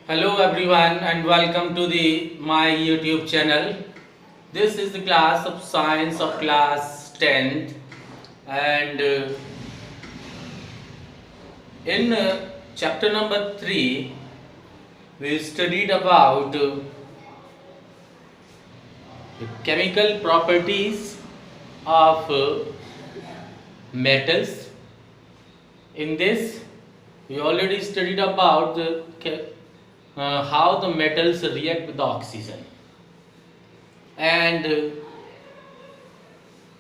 Hello everyone and welcome to the my YouTube channel. This is the class of science of class 10th and in chapter number 3 we studied about the chemical properties of metals. In this we already studied about how the metals react with the oxygen and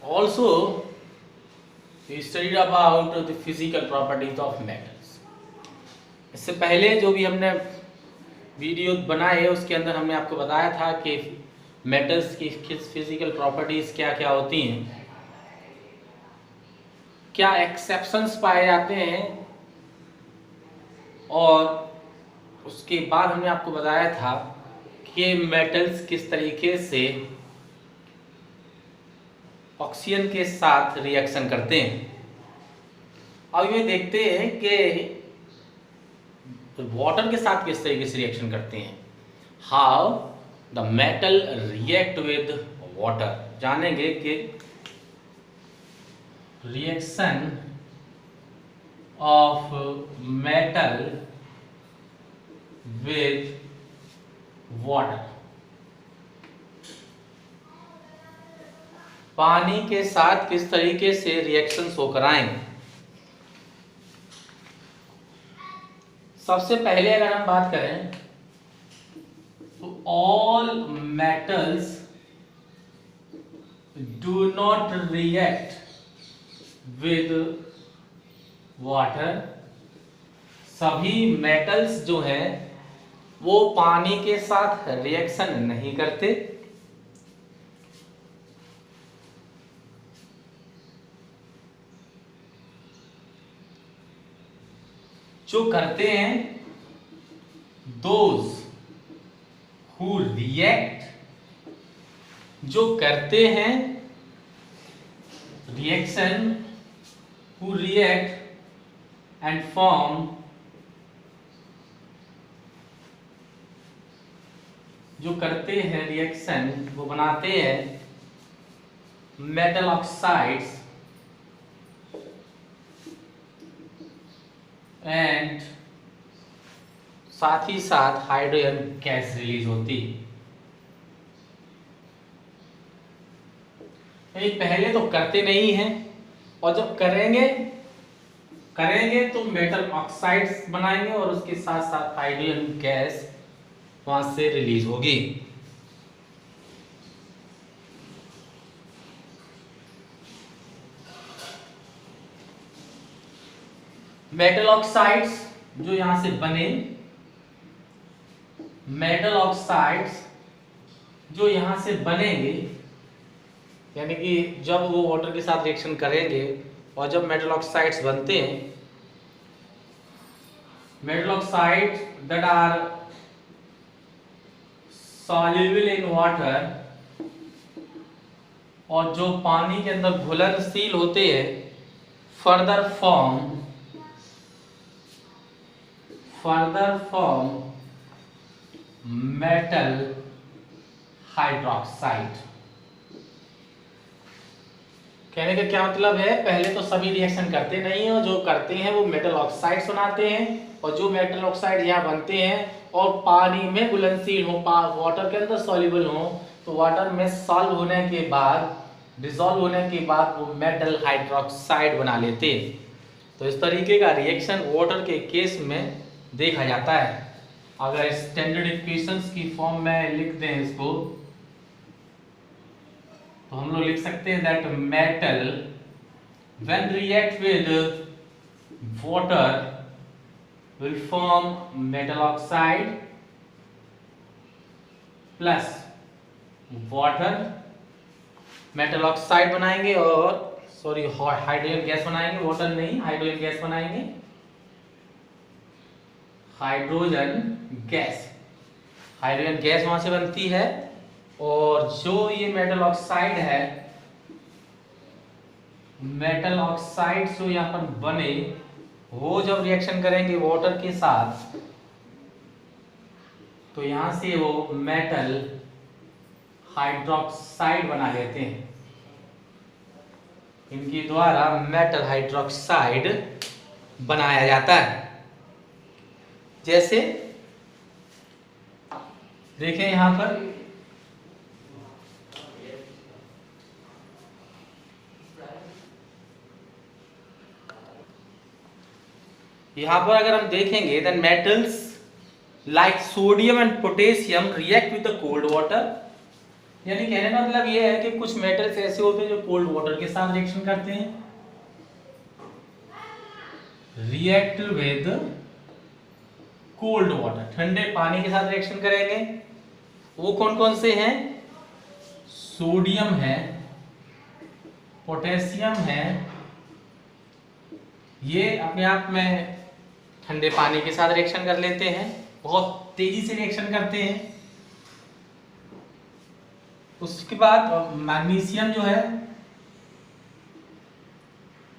also we studied about the physical properties of metals. इससे पहले जो भी हमने video बनाए उसके अंदर हमने आपको बताया था कि मेटल्स की फिजिकल प्रॉपर्टीज क्या क्या होती हैं, क्या एक्सेप्शंस पाए जाते हैं, और उसके बाद हमने आपको बताया था कि मेटल्स किस तरीके से ऑक्सीजन के साथ रिएक्शन करते हैं। अब ये देखते हैं कि वाटर के साथ किस तरीके से रिएक्शन करते हैं। How the metal react with water, जानेंगे कि reaction of metal with water, पानी के साथ किस तरीके से रिएक्शंस होकर आएंगे। सबसे पहले अगर हम बात करें तो all metals do not react with water. सभी मेटल्स जो हैं वो पानी के साथ रिएक्शन नहीं करते। जो करते हैं दोज हु रिएक्ट, जो करते हैं reaction, who react and form, जो करते हैं रिएक्शन वो बनाते हैं मेटल ऑक्साइड्स एंड साथ ही साथ हाइड्रोजन गैस रिलीज होती। ये पहले तो करते नहीं हैं और जब करेंगे तो मेटल ऑक्साइड्स बनाएंगे और उसके साथ साथ हाइड्रोजन गैस वहां से रिलीज होगी। मेटल ऑक्साइड्स जो यहां से बने, मेटल ऑक्साइड्स जो यहां से बनेंगे, यानी कि जब वो वाटर के साथ रिएक्शन करेंगे और जब मेटल ऑक्साइड्स बनते हैं, metal oxides that are soluble in water, और जो पानी के अंदर घुलनशील होते हैं, फर्दर फॉर्म मेटल हाइड्रोक्साइड। कहने का क्या मतलब है, पहले तो सभी रिएक्शन करते नहीं है और जो करते हैं वो मेटल ऑक्साइड्स बनाते हैं, और जो मेटल ऑक्साइड यहाँ बनते हैं और पानी में घुलनशील हो, वाटर के अंदर सॉल्युबल हो, तो वाटर में सॉल्व होने के बाद, डिसॉल्व होने के बाद वो मेटल हाइड्रोक्साइड बना लेते हैं। तो इस तरीके का रिएक्शन वाटर के केस में देखा जाता है। अगर स्टैंडर्ड इक्वेशंस की फॉर्म में लिख दें इसको, तो हम लोग लिख सकते हैं that metal when react with water will form metal oxide plus water, metal oxide बनाएंगे और हाइड्रोजन गैस बनाएंगे, वाटर नहीं हाइड्रोजन गैस बनाएंगे, हाइड्रोजन गैस वहां से बनती है। और जो ये मेटल ऑक्साइड है, मेटल ऑक्साइड जो यहाँ पर बने वो जब रिएक्शन करेंगे वाटर के साथ तो यहां से वो मेटल हाइड्रोक्साइड बना लेते हैं। इनके द्वारा मेटल हाइड्रोक्साइड बनाया जाता है। जैसे देखें यहां पर अगर हम देखेंगे then metals like sodium and potassium react with the cold water. यानी कहने का मतलब ये है कि कुछ मेटल्स ऐसे होते हैं जो कोल्ड वाटर के साथ रिएक्शन करते हैं, रिएक्ट विद कोल्ड वाटर, ठंडे पानी के साथ रिएक्शन करेंगे। वो कौन कौन से हैं? सोडियम है, पोटेशियम है, ये अपने आप में ठंडे पानी के साथ रिएक्शन कर लेते हैं, बहुत तेजी से रिएक्शन करते हैं। उसके बाद मैग्नीशियम जो है,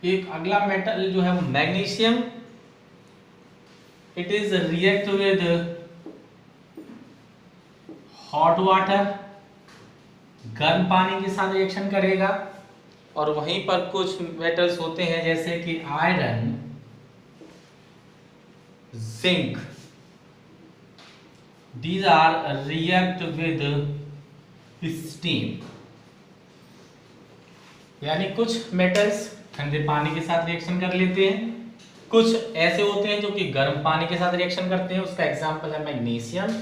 एक अगला मेटल जो है वो magnesium, it is react with hot water, गर्म पानी के साथ रिएक्शन करेगा। और वहीं पर कुछ मेटल्स होते हैं जैसे कि iron, zinc, these are react with steam। यानी कुछ मेटल्स ठंडे पानी के साथ रिएक्शन कर लेते हैं, कुछ ऐसे होते हैं जो कि गर्म पानी के साथ रिएक्शन करते हैं, उसका एग्जांपल है मैग्नीशियम।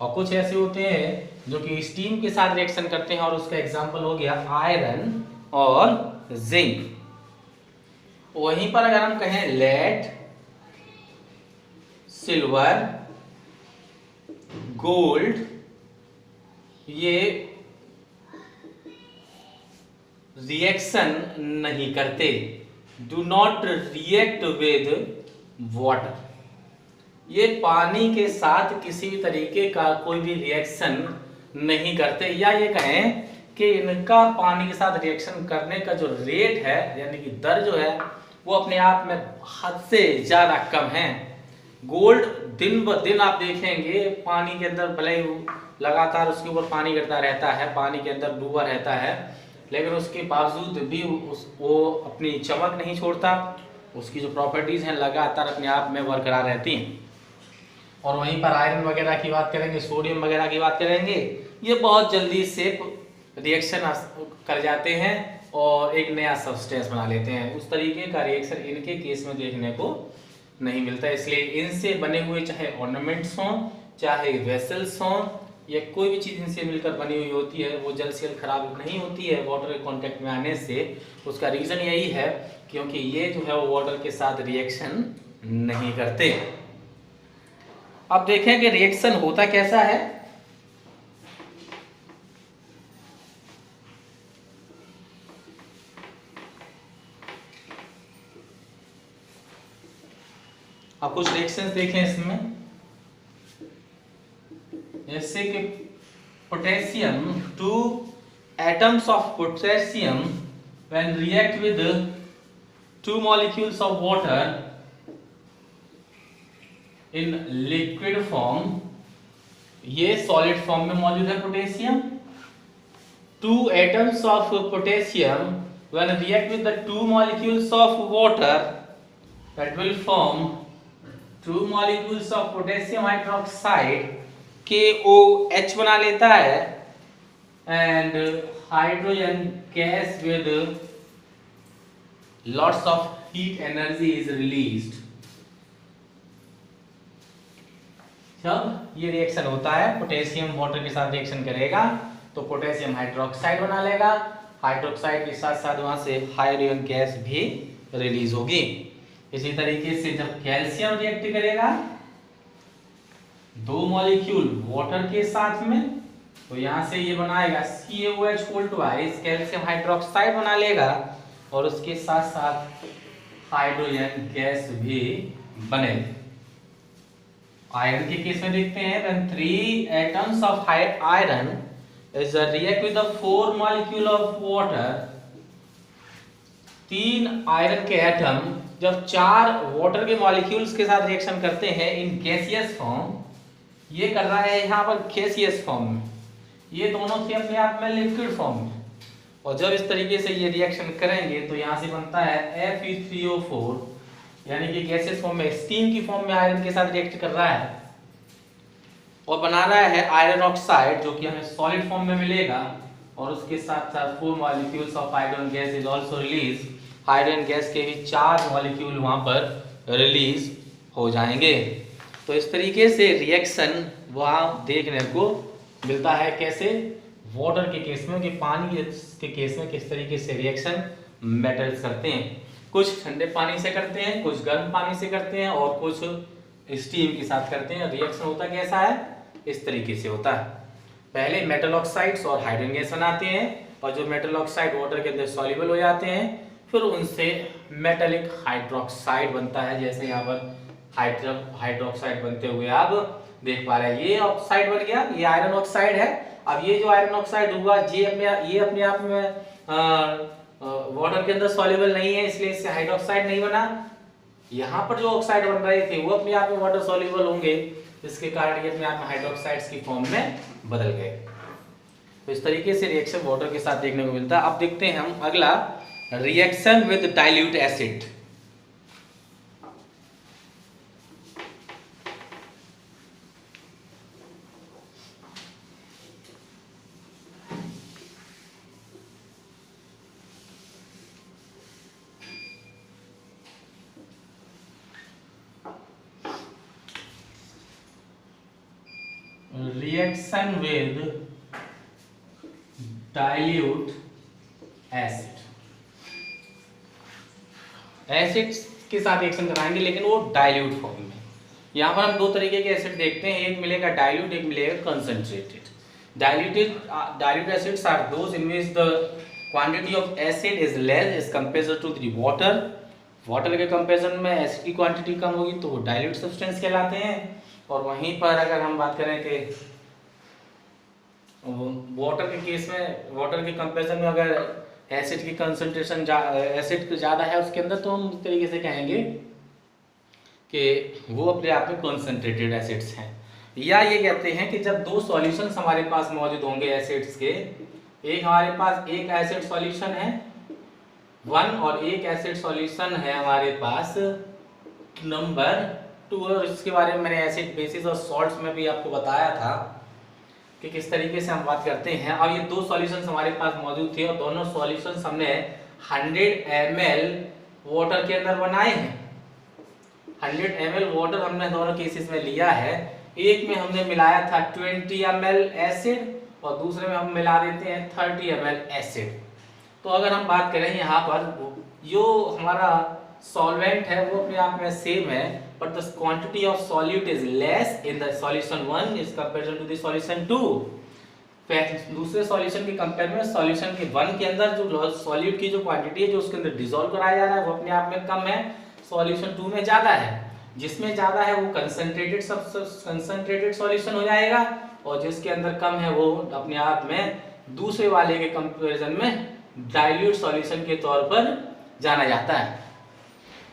और कुछ ऐसे होते हैं जो कि स्टीम के साथ रिएक्शन करते हैं, और उसका एग्जांपल हो गया आयरन और जिंक। वहीं पर अगर हम कहें लेड, सिल्वर, गोल्ड, ये रिएक्शन नहीं करते, do not react with water. ये पानी के साथ किसी भी तरीके का कोई भी रिएक्शन नहीं करते, या ये कहें कि इनका पानी के साथ रिएक्शन करने का जो रेट है, यानी कि दर जो है, वो अपने आप में हद से ज्यादा कम है। गोल्ड दिन ब दिन आप देखेंगे पानी के अंदर भले ही लगातार उसके ऊपर पानी गिरता रहता है, पानी के अंदर डूबा रहता है, लेकिन उसके बावजूद भी वो अपनी चमक नहीं छोड़ता, उसकी जो प्रॉपर्टीज हैं लगातार अपने आप में बरकरार रहती हैं। और वहीं पर आयरन वगैरह की बात करेंगे, सोडियम वगैरह की बात करेंगे, ये बहुत जल्दी से रिएक्शन कर जाते हैं और एक नया सब्सटेंस बना लेते हैं। उस तरीके का रिएक्शन इनके केस में देखने को नहीं मिलता, इसलिए इनसे बने हुए चाहे ऑर्नामेंट्स हों, चाहे वेसल्स हों, या कोई भी चीज़ इनसे मिलकर बनी हुई होती है, वो जल्द से जल्द खराब नहीं होती है वाटर के कांटेक्ट में आने से। उसका रीज़न यही है क्योंकि ये जो है वो वाटर के साथ रिएक्शन नहीं करते। अब देखें कि रिएक्शन होता कैसा है। अब कुछ रिएक्शंस देखें इसमें, जैसे कि potassium, 2 atoms of potassium when react with 2 molecules of water in liquid form, ये सॉलिड फॉर्म में मौजूद है potassium. 2 atoms of potassium when react with the 2 molecules of water, that will form 2 molecules of potassium hydroxide, KOH बना लेता है, and hydrogen gas with lots of heat energy is released। जब ये reaction होता है, पोटेशियम वाटर के साथ reaction करेगा तो पोटेशियम हाइड्रोक्साइड बना लेगा, हाइड्रोक्साइड के साथ साथ वहां से हाइड्रोजन गैस भी रिलीज होगी। इसी तरीके से जब कैल्शियम रिएक्ट करेगा 2 मॉलिक्यूल वाटर के साथ में, तो यहां से ये बनाएगा CaOH कैल्शियम हाइड्रोक्साइड बना लेगा, और उसके साथ साथ हाइड्रोजन गैस भी बनेगी। आयरन के केस में देखते हैं, then 3 atoms of iron is react with the 4 molecule of water। 3 iron के एटम जब 4 वाटर के मॉलिक्यूल्स के साथ रिएक्शन करते हैं इन गैसियस फॉर्म, ये कर रहा है यहाँ पर गैसियस फॉर्म में, ये दोनों थे अपने आप में लिक्विड फॉर्म में। और जब इस तरीके से ये रिएक्शन करेंगे तो यहाँ से बनता है Fe3O4, यानी कि गैसियस फॉर्म में स्टीम की फॉर्म में आयरन के साथ रिएक्ट कर रहा है और बना रहा है आयरन ऑक्साइड, जो कि हमें सॉलिड फॉर्म में मिलेगा। और उसके साथ साथ 4 molecules of hydrogen gas is also release, hydrogen gas के भी 4 मॉलिक्यूल वहां पर रिलीज हो जाएंगे। तो इस तरीके से रिएक्शन वहां देखने को मिलता है। कैसे? वाटर के केस में, कि पानी के केस में किस तरीके से रिएक्शन मेटल्स करते हैं। कुछ ठंडे पानी से करते हैं, कुछ गर्म पानी से करते हैं और कुछ स्टीम के साथ करते हैं। रिएक्शन होता कैसा है? इस तरीके से होता है। पहले मेटल ऑक्साइड्स और हाइड्रोजन गैस बनाते हैं और जो मेटल ऑक्साइड वाटर के अंदर सॉल्युबल हो जाते हैं, फिर उनसे मेटेलिक हाइड्रोक्साइड बनता है। जैसे यहाँ पर हाइड्रोक्साइड बनते हुए आप देख पा रहे हैं। ये ऑक्साइड बन गया, ये आयरन ऑक्साइड है। अब ये जो आयरन ऑक्साइड हुआ ये अपने आप में वाटर के अंदर सॉल्युबल नहीं है, इसलिए इससे हाइड्रोक्साइड नहीं बना। यहाँ पर जो ऑक्साइड बन रहे थे वो अपने आप में वाटर सॉल्युबल होंगे, इसके कारण ये अपने आप में हाइड्रोक्साइड्स की फॉर्म में बदल गए। तो इस तरीके से रिएक्शन वाटर के साथ देखने को मिलता है। अब देखते हैं हम अगला, reaction with dilute acid. Reaction with dilute acid, acids के साथ रिएक्शन कराएंगे लेकिन वो डाइल्यूट फॉर्म में। यहाँ पर हम दो तरीके के एसिड देखते हैं, एक मिलेगा डाइल्यूट, एक मिलेगा concentrated. Dilute acids are those in which the quantity of acid is less as compare to the water. Water के कंपैरिजन में एसिड की क्वांटिटी कम होगी तो वो डाइल्यूट सब्सटेंस कहलाते हैं। और वहीं पर अगर हम बात करें कि वाटर के केस में, वाटर के कंपैरिजन में अगर एसिड की कंसंट्रेशन एसिड ज़्यादा है उसके अंदर, तो हम इस तरीके से कहेंगे कि वो अपने आप में कंसंट्रेटेड एसिड्स हैं। या ये कहते हैं कि जब दो सॉल्यूशंस हमारे पास मौजूद होंगे एसिड्स के, एक हमारे पास एक एसिड सॉल्यूशन है 1 और एक एसिड सॉल्यूशन है हमारे पास नंबर 2। और इसके बारे में मैंने एसिड बेसिस और सॉल्ट्स में भी आपको बताया था कि किस तरीके से हम बात करते हैं। अब ये दो सॉल्यूशंस हमारे पास मौजूद थे और दोनों सॉल्यूशंस हमने 100 ml वाटर के अंदर बनाए हैं। 100 ml वाटर हमने दोनों केसेस में लिया है। एक में हमने मिलाया था 20 ml एसिड और दूसरे में हम मिला देते हैं 30 ml एसिड। तो अगर हम बात करें यहाँ पर, जो हमारा सॉल्वेंट है वो अपने आप में सेम है, but the quantity of solute is less in the solution 1 is compared to the solution 2। दूसरे सॉल्यूशन के कंपेयर में सॉल्यूशन के 1 के अंदर जो सॉल्यूट की जो क्वांटिटी है जो उसके अंदर डिसॉल्व कराया जा रहा है वो अपने आप में कम है, सॉल्यूशन 2 में ज्यादा है। जिसमें ज्यादा है वो कंसंट्रेटेड सॉल्यूशन हो जाएगा और जिसके अंदर कम है वो अपने आप में दूसरे वाले के कंपैरिजन में डाइल्यूट सॉल्यूशन के तौर पर जाना जाता है।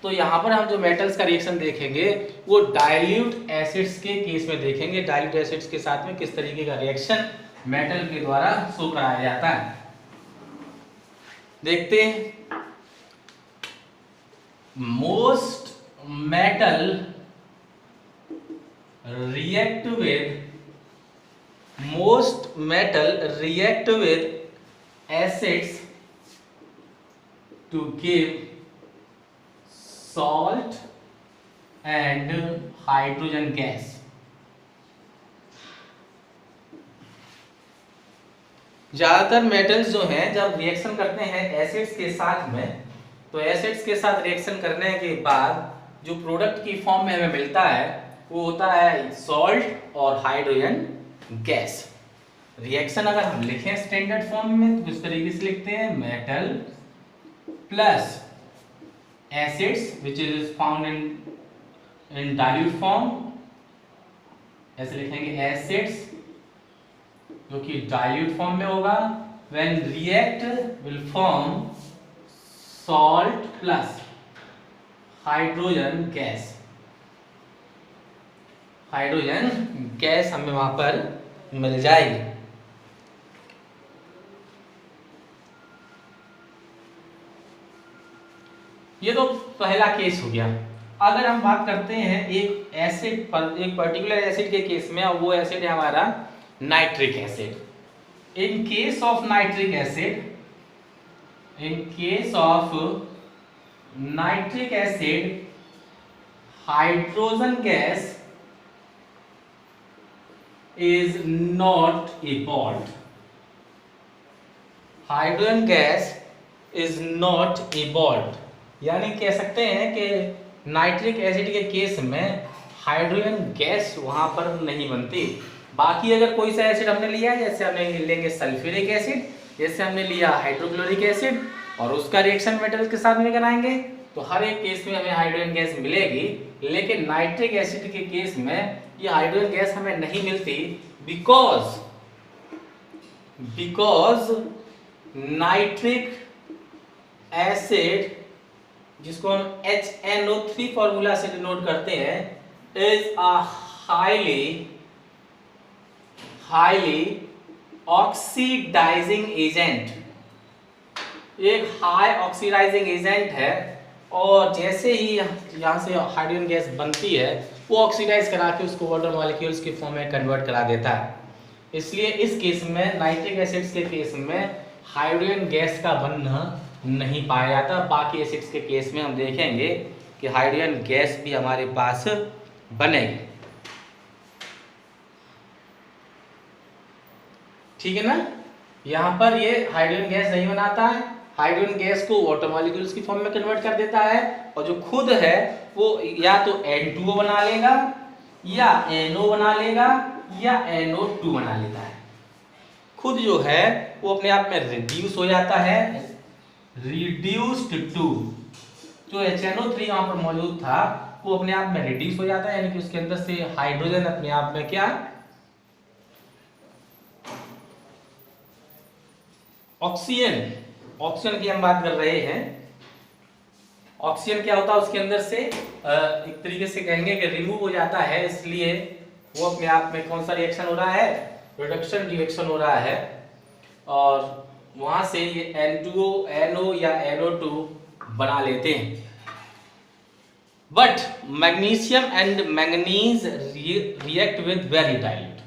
तो यहाँ पर हम जो मेटल्स का रिएक्शन देखेंगे वो डाइल्यूट एसिड्स के केस में देखेंगे। डाइल्यूट एसिड्स के साथ में किस तरीके का रिएक्शन मेटल के द्वारा शो कराया जाता है, देखते हैं। Most metal react with acids to give salt and hydrogen gas। ज्यादातर मेटल्स जो हैं जब रिएक्शन करते हैं एसिड्स के साथ में, तो एसिड्स के साथ रिएक्शन करने के बाद जो प्रोडक्ट की फॉर्म में हमें मिलता है वो होता है सॉल्ट और हाइड्रोजन गैस। रिएक्शन अगर हम लिखें स्टैंडर्ड फॉर्म में तो इस तरीके से लिखते हैं, metal plus acids which is found in dilute form। ऐसे लिखेंगे acids जो कि dilute form में होगा, when react will form salt plus hydrogen gas। Hydrogen gas हमें वहां पर मिल जाएगी। ये तो पहला केस हो गया। अगर हम बात करते हैं एक एसिड पर, एक पर्टिकुलर एसिड के केस में, और वो एसिड है हमारा nitric acid. In case of nitric acid, in case of nitric acid, hydrogen gas is not a bond. Hydrogen gas is not a bond, यानी कह सकते हैं कि नाइट्रिक एसिड के केस में हाइड्रोजन गैस वहां पर नहीं बनती। बाकी अगर कोई सा एसिड हमने लिया है, जैसे हमने लेंगे सल्फ्यूरिक एसिड, जैसे हमने लिया हाइड्रोक्लोरिक एसिड, और उसका रिएक्शन मेटल के साथ में कराएंगे, तो हर एक केस में हमें हाइड्रोजन गैस मिलेगी। लेकिन नाइट्रिक एसिड के केस में ये हाइड्रोजन गैस हमें नहीं मिलती, बिकॉज नाइट्रिक एसिड, जिसको हम HNO3 फॉर्मूला से डिनोट करते हैं, is a highly oxidising agent. एक हाई ऑक्सीडाइजिंग एजेंट है, और जैसे ही यहाँ से हाइड्रोजन गैस बनती है, वो ऑक्सीडाइज करा के उसको वाटर मॉलिक्यूल्स के फॉर्म में कन्वर्ट करा देता है। इसलिए इस केस में, नाइट्रिक एसिड्स के केस में, हाइड्रोजन गैस का बनना नहीं पाया जाता। बाकी एसिड्स के केस में हम देखेंगे कि हाइड्रोजन गैस भी हमारे पास बनेगी। ठीक है ना। यहाँ पर ये हाइड्रोजन गैस नहीं बनाता है, हाइड्रोजन गैस को वाटर मॉलिक्यूल्स की फॉर्म में कन्वर्ट कर देता है, और जो खुद है वो या तो N2O बना लेगा, या NO बना लेगा, या NO2 बना लेता है। खुद जो है वो अपने आप में रिड्यूस हो जाता है, रिड्यूस्ड टू, जो HNO3 वहां पर मौजूद था वो अपने आप में रिड्यूस हो जाता है, यानी कि उसके अंदर से हाइड्रोजन अपने आप में क्या, ऑक्सीजन की हम बात कर रहे हैं। ऑक्सीजन क्या होता है उसके अंदर से, एक तरीके से कहेंगे कि रिमूव हो जाता है, इसलिए वो अपने आप में कौन सा रिएक्शन हो रहा है, रिडक्शन रिएक्शन हो रहा है, और वहां से ये N2O, NO या NO2 बना लेते हैं। But magnesium and manganese react with very dilute.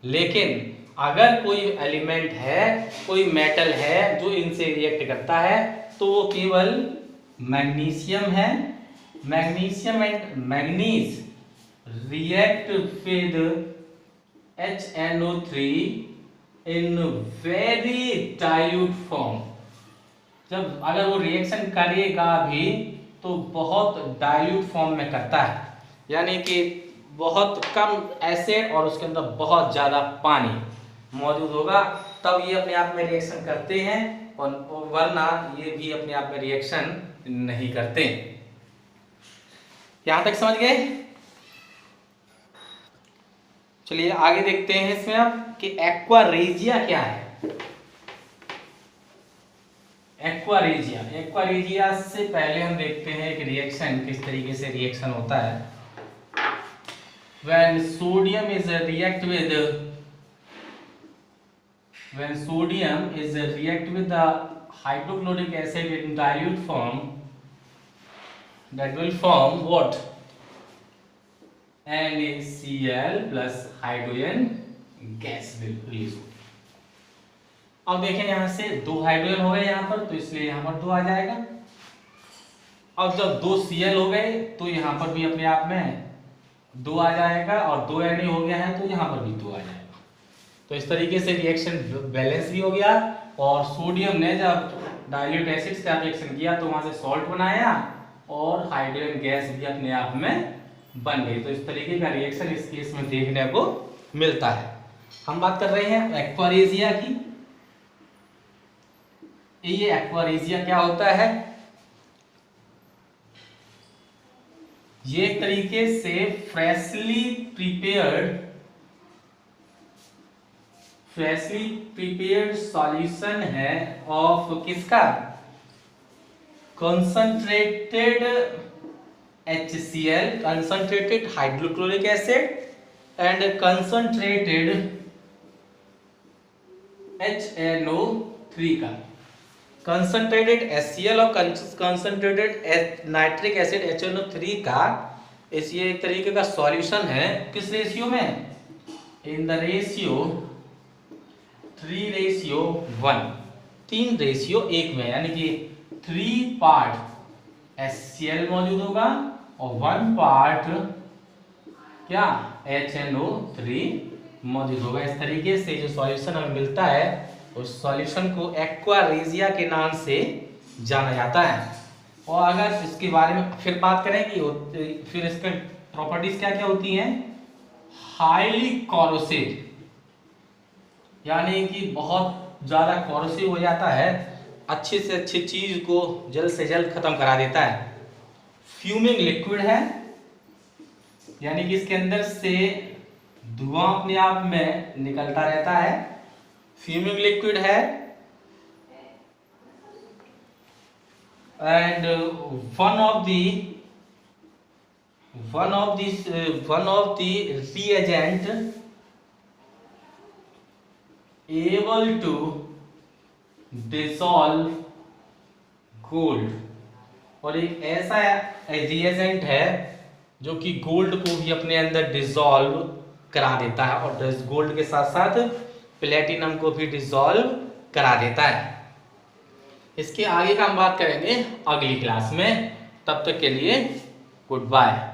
लेकिन अगर कोई एलिमेंट है, कोई मेटल है जो इनसे रिएक्ट करता है, तो वो केवल मैग्नीशियम है। Magnesium and manganese react with HNO3 in very dilute form. जब अगर वो रिएक्शन करेगा भी तो बहुत डाइल्यूट फॉर्म में करता है, यानी कि बहुत कम एसिड और उसके अंदर बहुत ज़्यादा पानी मौजूद होगा, तब ये अपने आप में रिएक्शन करते हैं, और वरना ये भी अपने आप में रिएक्शन नहीं करते। यहां तक समझ गए। चलिए आगे देखते हैं इसमें अब कि एक्वा रेजिया क्या है। एक्वा रेजिया से पहले हम देखते हैं कि रिएक्शन किस तरीके से रिएक्शन होता है। when sodium is react with the hydrochloric acid in dilute form, that will form what, NaCl plus hydrogen gas will release। अब देखें यहाँ से दो हाइड्रोजन हो गए यहाँ पर, तो इसलिए यहाँ पर 2 आ जाएगा। अब जब 2 Cl हो गए तो यहाँ पर भी अपने आप में 2 आ जाएगा, और 2 Na हो गया है तो यहाँ पर भी 2 आ जाएगा। तो इस तरीके से रिएक्शन बैलेंस भी हो गया, और सोडियम ने जब डाइल्यूट एसिड से रिएक्शन किया तो वहां से सॉल्ट बनाया, और हाइड्रोजन गैस भी अपने आप में बन गई। तो इस तरीके का रिएक्शन इस केस में देखने को मिलता है। हम बात कर रहे हैं एक्वा रेजिया की। ये एक्वा रेजिया क्या होता है, ये एक तरीके से फ्रेशली प्रिपेयर्ड सॉल्यूशन है ऑफ किसका, concentrated HCl, concentrated hydrochloric acid, and concentrated HNO3 का, कंसंट्रेटेड HCl और कंसंट्रेटेड नाइट्रिक एसिड HNO3 का इस ये एक तरीके का सॉल्यूशन है। किस रेशियो में? इन द रेशियो 3:1, 3:1 में, यानी कि 3 पार्ट HCl मौजूद होगा और 1 पार्ट क्या HNO3 मौजूद होगा। इस तरीके से जो सॉल्यूशन हमें मिलता है उस सॉल्यूशन को एक्वा रेजिया के नाम से जाना जाता है। और अगर इसके बारे में फिर बात करें कि फिर इसके प्रॉपर्टीज क्या क्या होती हैं? हाईली कॉरोसिव, यानी कि बहुत ज्यादा कॉरोसिव हो जाता है, अच्छे से अच्छी चीज को जल्द से जल्द खत्म करा देता है। फ्यूमिंग लिक्विड है, यानी कि इसके अंदर से धुआं अपने आप में निकलता रहता है, फ्यूमिंग लिक्विड है। And one of the reagent able to dissolve gold, और एक ऐसा रिएजेंट है जो कि गोल्ड को भी अपने अंदर डिसॉल्व करा देता है और गोल्ड के साथ साथ प्लेटिनम को भी डिसॉल्व करा देता है। इसके आगे का हम बात करेंगे अगली क्लास में। तब तक के लिए गुड बाय।